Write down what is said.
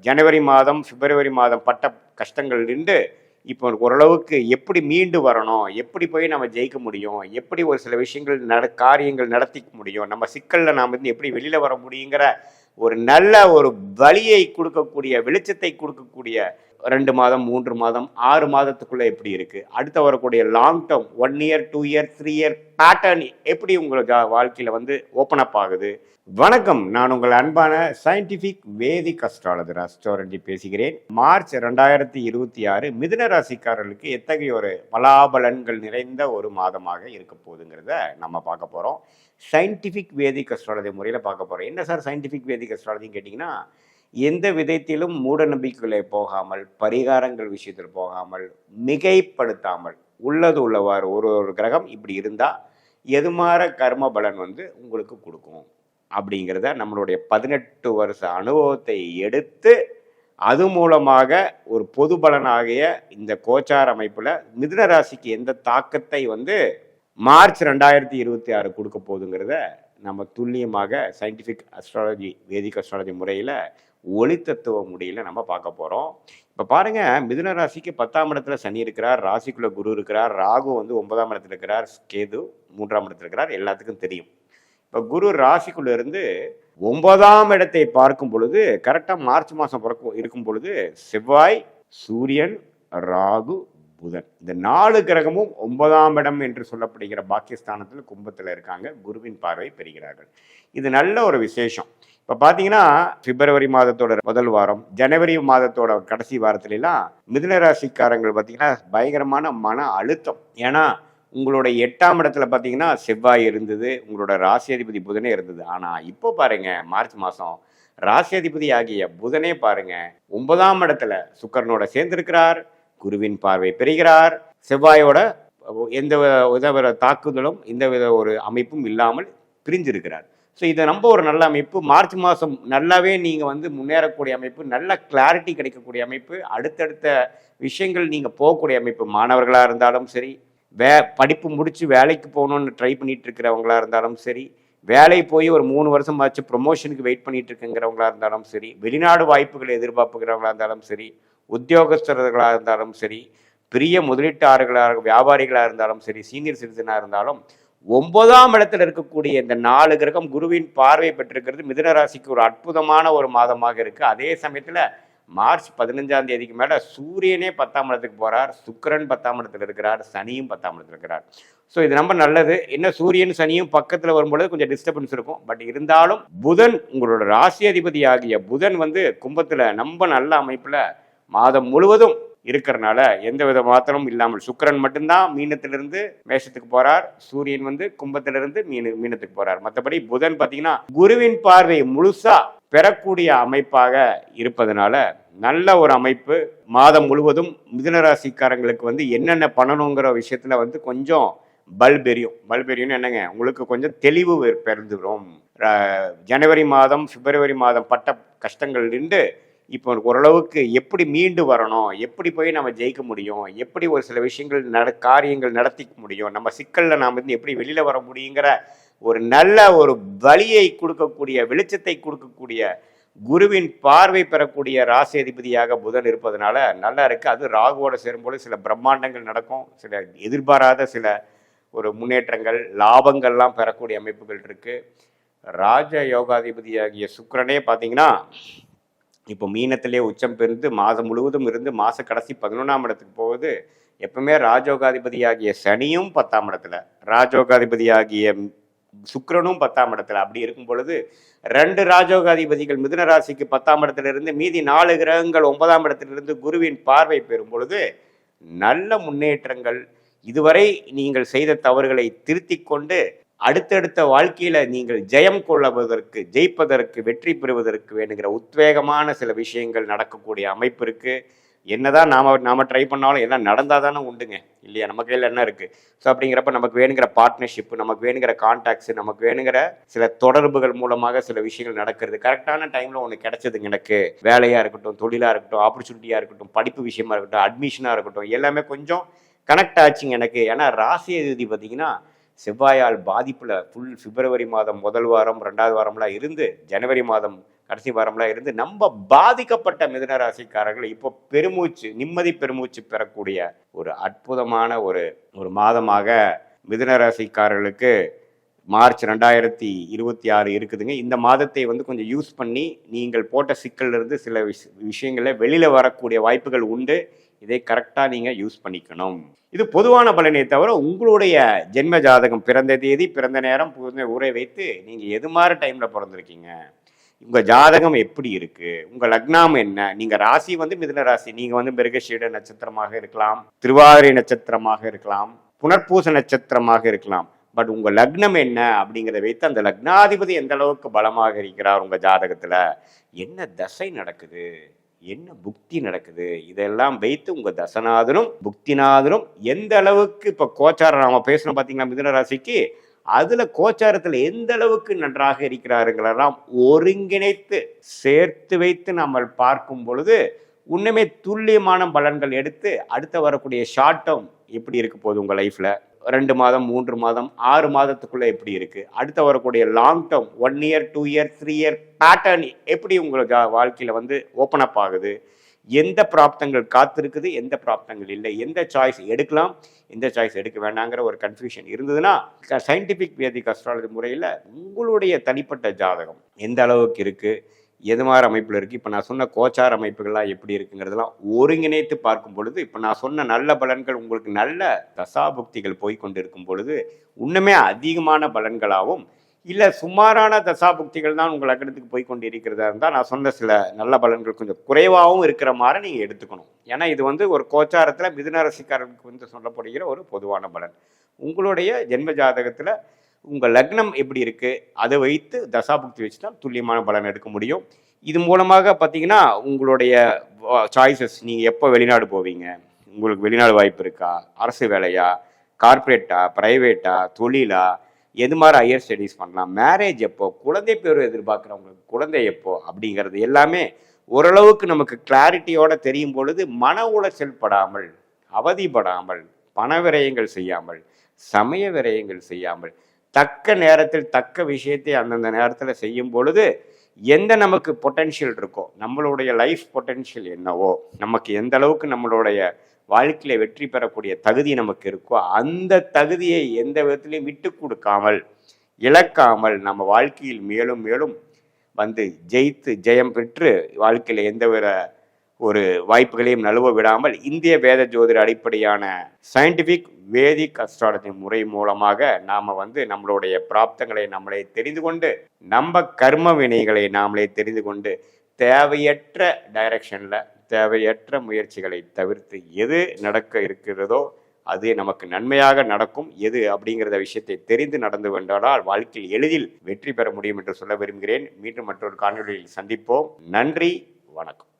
ஜனவரி மாதம் பிப்ரவரி மாதம் பட்ட கஷ்டங்கள் நின்று இப்போ ஓரளவுக்கு எப்படி மீண்டு வரணும், எப்படி போய் நம்ம ஜெயிக்க முடியும், எப்படி ஒரு சில விஷயங்கள் காரியங்கள் நடத்திக்க முடியும், நம்ம சிக்கலில் நாம் வந்து எப்படி வெளியில் வர முடியுங்கிற ஒரு நல்ல ஒரு வழியை கொடுக்கக்கூடிய வெளிச்சத்தை கொடுக்கக்கூடிய 2 மாதம் 3 மாதம் 6 மாதத்துக்குள்ள எப்படி இருக்கு, அடுத்த வரக்கூடிய long term 1 year 2 year 3 year pattern எப்படி உங்களுக்கு வாழ்க்கையில வந்து ஓப்பன் அப் ஆகுது. வணக்கம், நான் உங்கள் அன்பான சயின்டிபிக் வேதிக் அஸ்ட்ராலஜர் அஸ்ட்ராலஜி பேசுகிறேன். மார்ச் 2026 மிதுன ராசிக்காரர்களுக்கு எத்தகைய ஒரு பலாபலன்கள் நிறைந்த ஒரு மாதமாக இருக்க போகுதுங்கிறத நம்ம பார்க்க போறோம். சயின்டிபிக் வேதிக் அஸ்ட்ராலஜி முறையில் பார்க்க போறோம். என்ன சார் சயின்டிபிக் வேதிக் அஸ்ட்ராலஜின்னு கேட்டிங்கன்னா, எந்த விதத்திலும் மூட நம்பிக்கைகளை போகாமல், பரிகாரங்கள் விஷயத்தில் போகாமல், மிகைப்படுத்தாமல், உள்ளது உள்ளவாறு ஒரு ஒரு கிரகம் இப்படி இருந்தால் எதுமாற கர்ம பலன் வந்து உங்களுக்கு கொடுக்கும் அப்படிங்கிறத நம்மளுடைய 18 வருஷ அனுபவத்தை எடுத்து அது மூலமாக ஒரு பொது பலனாகிய இந்த கோச்சார அமைப்பில் மிதுன ராசிக்கு எந்த தாக்கத்தை வந்து மார்ச் 2026 கொடுக்க போகுதுங்கிறத நம்ம துல்லியமாக சயின்டிஃபிக் அஸ்ட்ராலஜி வேதிக் அஸ்ட்ராலஜி முறையில் ஒளித்தத்துவ முறையில் நம்ம பார்க்க போகிறோம். இப்போ பாருங்கள், மிதுன ராசிக்கு 10ஆம் இடத்துல சனி இருக்கிறார், ராசிக்குள்ளே குரு இருக்கிறார், ராகு வந்து 9ஆம் இடத்துல இருக்கிறார், கேது 3ஆம் இடத்துல இருக்கிறார், எல்லாத்துக்கும் தெரியும். இப்போ குரு ராசிக்குள்ளே இருந்து 9ஆம் இடத்தை பார்க்கும் பொழுது கரெக்டாக மார்ச் மாதம் இருக்கும் பொழுது செவ்வாய், சூரியன், ராகு, புதன் இந்த 4 கிரகமும் 9ஆம் இடம் என்று சொல்லப்படுகிற பாக்கியஸ்தானத்தில் கும்பத்தில் இருக்காங்க. குருவின் பார்வை பெறுகிறார்கள். இது நல்ல ஒரு விசேஷம். இப்போ பார்த்தீங்கன்னா பிப்ரவரி மாதத்தோட முதல் வாரம், ஜனவரி மாதத்தோட கடைசி வாரத்துலலாம் மிதுன ராசிக்காரங்கள் பார்த்தீங்கன்னா பயங்கரமான மன அழுத்தம். ஏன்னா உங்களுடைய 8ஆம் இடத்துல பார்த்தீங்கன்னா செவ்வாய் இருந்தது, உங்களோட ராசியாதிபதி புதனே இருந்தது. ஆனால் இப்போ பாருங்க, மார்ச் மாதம் ராசியாதிபதி ஆகிய புதனே பாருங்க 9ஆம் இடத்துல சுக்கரனோட சேர்ந்திருக்கிறார், குருவின் பார்வை பெறுகிறார், செவ்வாயோட எந்த வித தாக்குதலும் எந்த வித ஒரு அமைப்பும் இல்லாமல் பிரிஞ்சிருக்கிறார். ஸோ இதை நம்ம ஒரு நல்ல அமைப்பு. மார்ச் மாதம் நல்லாவே நீங்கள் வந்து முன்னேறக்கூடிய அமைப்பு, நல்ல கிளாரிட்டி கிடைக்கக்கூடிய அமைப்பு, அடுத்தடுத்த விஷயங்கள் நீங்கள் போகக்கூடிய அமைப்பு. மாணவர்களாக இருந்தாலும் சரி, படிப்பு முடித்து வேலைக்கு போகணுன்னு ட்ரை பண்ணிட்டு இருக்கிறவங்களா இருந்தாலும் சரி, வேலை போய் ஒரு 3 வருஷம் ஆச்சு ப்ரொமோஷனுக்கு வெயிட் பண்ணிட்டு இருக்குங்கிறவங்களா இருந்தாலும் சரி, வெளிநாடு வாய்ப்புகளை எதிர்பார்ப்புகிறவங்களா இருந்தாலும் சரி, உத்தியோகஸ்தர்களாக இருந்தாலும் சரி, பெரிய முதலீட்டாளர்களாக வியாபாரிகளாக இருந்தாலும் சரி, சீனியர் சிட்டிசனாக இருந்தாலும் 9ஆம் இடத்துல இருக்கக்கூடிய இந்த 4 கிரகம் குருவின் பார்வை பெற்றிருக்கிறது மிதுன ராசிக்கு ஒரு அற்புதமான ஒரு மாதமாக இருக்குது. அதே சமயத்தில் மார்ச் 15ஆம் தேதிக்கு மேலே சூரியனே 10ஆம் இடத்துக்கு போகிறார், சுக்கிரன் 10ஆம் இடத்துல இருக்கிறார், சனியும் 10ஆம் இடத்துல இருக்கிறார். ஸோ இது ரொம்ப நல்லது. என்ன சூரியன் சனியும் பக்கத்தில் வரும்பொழுது கொஞ்சம் டிஸ்டர்பன்ஸ் இருக்கும். பட் இருந்தாலும் புதன், உங்களோட ராசி அதிபதி ஆகிய புதன் வந்து கும்பத்தில் ரொம்ப நல்ல அமைப்பில் மாதம் முழுவதும் இருக்கிறனால எந்த வித மாத்திரமும் இல்லாமல் சுக்கிரன் மட்டும்தான் மீனத்திலிருந்து மேஷத்துக்கு போறார், சூரியன் வந்து கும்பத்திலிருந்து மீனத்துக்கு போறார். மற்றபடி புதன் பார்த்தீங்கன்னா குருவின் பார்வை முழுசா பெறக்கூடிய அமைப்பாக இருப்பதனால நல்ல ஒரு அமைப்பு. மாதம் முழுவதும் மிதுன ராசிக்காரங்களுக்கு வந்து என்னென்ன பண்ணணுங்கிற விஷயத்துல வந்து கொஞ்சம் பல்பெரியும் என்னங்க, உங்களுக்கு கொஞ்சம் தெளிவு பிறந்துடும். ஜனவரி மாதம் பிப்ரவரி மாதம் பட்ட கஷ்டங்கள் நின்று இப்போ ஓரளவுக்கு எப்படி மீண்டு வரணும், எப்படி போய் நம்ம ஜெயிக்க முடியும், எப்படி ஒரு சில விஷயங்கள் காரியங்கள் நடத்திக்க முடியும், நம்ம சிக்கலில் நாம் வந்து எப்படி வெளியில் வர முடியுங்கிற ஒரு நல்ல ஒரு வழியை கொடுக்கக்கூடிய வெளிச்சத்தை கொடுக்கக்கூடிய குருவின் பார்வை பெறக்கூடிய ராசி அதிபதியாக புதன் இருப்பதனால நல்லா இருக்குது. அது ராகுவோட சேரும்போது சில பிரம்மாண்டங்கள் நடக்கும், சில எதிர்பாராத சில ஒரு முன்னேற்றங்கள் லாபங்கள்லாம் பெறக்கூடிய அமைப்புகள் இருக்குது. ராஜ யோகாதிபதியாகிய சுக்கிரனே பார்த்தீங்கன்னா இப்போ மீனத்திலே உச்சம் பெருந்து மாதம் முழுவதும் இருந்து மாத கடைசி 11ஆம் இடத்துக்கு போகுது. எப்பவுமே ராஜோகாதிபதியாகிய சனியும் 10ஆம் இடத்துல, ராஜோகாதிபதியாகிய சுக்கிரனும் 10ஆம் இடத்துல. அப்படி இருக்கும் பொழுது 2 ராஜோகாதிபதிகள் மிதுன ராசிக்கு 10ஆம் இடத்துல இருந்து மீதி 4 கிரகங்கள் 9ஆம் இடத்திலிருந்து குருவின் பார்வை பெறும் பொழுது நல்ல முன்னேற்றங்கள். இதுவரை நீங்கள் செய்த தவறுகளை திருத்தி கொண்டு அடுத்தடுத்த வாழ்க்கையில நீங்கள் ஜெயிப்பதற்கு வெற்றி பெறுவதற்கு வேணுங்கிற உத்வேகமான சில விஷயங்கள் நடக்கக்கூடிய அமைப்பு இருக்கு. என்னதான் நாம ட்ரை பண்ணாலும் எல்லாம் நடந்தால் தானே உண்டுங்க இல்லையா? நம்ம கையில் என்ன இருக்கு? ஸோ அப்படிங்கிறப்ப நமக்கு வேணுங்கிற பார்ட்னர்ஷிப், நமக்கு வேணுங்கிற கான்டாக்ட்ஸ், நமக்கு வேணுங்கிற சில தொடர்புகள் மூலமாக சில விஷயங்கள் நடக்கிறது. கரெக்டான டைம்ல ஒன்று கிடைச்சதுங்க. எனக்கு வேலையா இருக்கட்டும், தொழிலா இருக்கட்டும், ஆப்பர்ச்சுனிட்டியா இருக்கட்டும், படிப்பு விஷயமா இருக்கட்டும், அட்மிஷனா இருக்கட்டும், எல்லாமே கொஞ்சம் கனெக்ட் ஆச்சுங்க எனக்கு. ஏன்னா ராசி அதிபதி பார்த்தீங்கன்னா செவ்வாயால் பாதிப்புல பிப்ரவரி மாதம் முதல் வாரம் 2வது வாரம்லாம் இருந்து ஜனவரி மாதம் கடைசி வாரம்லாம் இருந்து நம்ம பாதிக்கப்பட்ட மிதுன ராசிக்காரர்கள் இப்போ நிம்மதி பெருமூச்சு பெறக்கூடிய ஒரு அற்புதமான ஒரு ஒரு மாதமாக மிதுன ராசிக்காரர்களுக்கு மார்ச் 2026 இருக்குதுங்க. இந்த மாதத்தை வந்து கொஞ்சம் யூஸ் பண்ணி நீங்கள் போட்ட சிக்கல்ல இருந்து சில விஷயங்கள வெளியில வரக்கூடிய வாய்ப்புகள் உண்டு. இதை கரெக்டாக நீங்கள் யூஸ் பண்ணிக்கணும். இது பொதுவான பலனே தவிர உங்களுடைய ஜென்ம ஜாதகம், பிறந்த தேதி, பிறந்த நேரம், ஊரை வைத்து நீங்கள் எது மாதிரி டைமில் பிறந்திருக்கீங்க, உங்கள் ஜாதகம் எப்படி இருக்குது, உங்கள் லக்னம் என்ன, நீங்கள் ராசி வந்து மிதுன ராசி, நீங்கள் வந்து மிருகஷீட நட்சத்திரமாக இருக்கலாம், திருவாதிரை நட்சத்திரமாக இருக்கலாம், புனர்பூச நட்சத்திரமாக இருக்கலாம். பட் உங்கள் லக்னம் என்ன அப்படிங்கிறத வைத்து அந்த லக்னாதிபதி எந்த அளவுக்கு பலமாக இருக்கிறார் உங்கள் ஜாதகத்தில், என்ன தசை நடக்குது, என்ன புக்தி நடக்குது, இதெல்லாம் வைத்து உங்கள் தசநாதனும் புக்திநாதனும் எந்த அளவுக்கு இப்போ கோச்சாரம் நம்ம பேசணும் பார்த்தீங்களா மிதுன ராசிக்கு, அதில் கோச்சாரத்தில் எந்த அளவுக்கு நன்றாக இருக்கிறாருங்களெல்லாம் ஒருங்கிணைத்து சேர்த்து வைத்து நம்ம பார்க்கும் பொழுது உண்மையுமே துல்லியமான பலன்கள் எடுத்து அடுத்த வரக்கூடிய ஷார்ட் டேர்ம் எப்படி இருக்க போகுது உங்கள் லைஃப்பில், 2 மாதம் 3 மாதம் 6 மாதத்துக்குள்ளே எப்படி இருக்குது, அடுத்த வரக்கூடிய long term 1 year 2 year 3 year pattern எப்படி உங்களுக்கு வாழ்க்கையில் வந்து ஓப்பன் அப் ஆகுது, எந்த பிராப்தங்கள் காத்திருக்குது, எந்த பிராப்தங்கள் இல்லை, எந்த சாய்ஸ் எடுக்கலாம், எந்த சாய்ஸ் எடுக்க வேண்டாங்கிற ஒரு கன்ஃபியூஷன் இருந்ததுன்னா சயின்டிஃபிக் வேதிக் அஸ்ட்ராலஜி முறையில் உங்களுடைய தனிப்பட்ட ஜாதகம் எந்த அளவுக்கு இருக்குது, எது மாதிரி அமைப்பில் இருக்குது, இப்போ நான் சொன்ன கோச்சார அமைப்புகள்லாம் எப்படி இருக்குங்கிறதெல்லாம் ஒருங்கிணைத்து பார்க்கும் பொழுது இப்போ நான் சொன்ன நல்ல பலன்கள் உங்களுக்கு நல்ல தசாபுக்திகள் போய்கொண்டு இருக்கும் பொழுது இன்னுமே அதிகமான பலன்களாகவும், இல்லை சுமாரான தசாபுக்திகள் தான் உங்கள் லக்னத்துக்கு போய்கொண்டு இருக்கிறதா இருந்தால் நான் சொன்ன சில நல்ல பலன்கள் கொஞ்சம் குறைவாகவும் இருக்கிற மாதிரி நீங்கள் எடுத்துக்கணும். ஏன்னா இது வந்து ஒரு கோச்சாரத்தில் மிதுன ராசிக்காரர்களுக்கு வந்து சொல்லப்படுகிற ஒரு பொதுவான பலன். உங்களுடைய ஜென்ம ஜாதகத்தில் உங்கள் லக்னம் எப்படி இருக்குது அதை வைத்து தசாபுக்தி வச்சு தான் துல்லியமான பலன் எடுக்க முடியும். இது மூலமாக பார்த்தீங்கன்னா உங்களுடைய சாய்ஸஸ், நீங்கள் எப்போ வெளிநாடு போவீங்க, உங்களுக்கு வெளிநாடு வாய்ப்பு இருக்கா, அரசு வேலையா, கார்ப்பரேட்டா, ப்ரைவேட்டா, தொழிலா, எது மாதிரி ஹையர் ஸ்டடீஸ் பண்ணலாம், மேரேஜ் எப்போ, குழந்தை பேர் எதிர்பார்க்குறவங்களுக்கு குழந்தை எப்போ அப்படிங்கிறது எல்லாமே ஓரளவுக்கு நமக்கு கிளாரிட்டியோடு தெரியும் பொழுது மன உளைச்சல் படாமல், அவதிப்படாமல், பண விரயங்கள் செய்யாமல், சமய விரயங்கள் செய்யாமல், தக்க நேரத்தில் தக்க விஷயத்தை அந்தந்த நேரத்தில் செய்யும் பொழுது எந்த நமக்கு பொட்டென்ஷியல் இருக்கோ, நம்மளுடைய லைஃப் பொட்டென்ஷியல் என்னவோ, நமக்கு எந்த அளவுக்கு நம்மளுடைய வாழ்க்கையில வெற்றி பெறக்கூடிய தகுதி நமக்கு இருக்கோ அந்த தகுதியை எந்த விதத்திலையும் விட்டு கொடுக்காமல் இழக்காமல் நம்ம வாழ்க்கையில் மேலும் மேலும் வந்து ஜெயித்து ஜெயம் பெற்று வாழ்க்கையில் எந்த ஒரு வாய்ப்புகளையும் நழுவ விடாமல் இந்திய வேத ஜோதிட அடிப்படையான சயின்டிஃபிக் வேதிக் அஸ்ட்ராலஜி முறை மூலமாக நாம் வந்து நம்மளுடைய பிராப்தங்களை நம்மளே தெரிந்து கொண்டு நம்ம கர்ம வினைகளை நாமளே தெரிந்து கொண்டு தேவையற்ற டைரக்ஷனில் தேவையற்ற முயற்சிகளை தவிர்த்து எது நடக்க இருக்கிறதோ அது நமக்கு நன்மையாக நடக்கும், எது அப்படிங்கிறத விஷயத்தை தெரிந்து நடந்து கொண்டால் வாழ்க்கையில் எளிதில் வெற்றி பெற முடியும் என்று சொல்ல விரும்புகிறேன். மீண்டும் மற்றொரு காணொலியில் சந்திப்போம். நன்றி, வணக்கம்.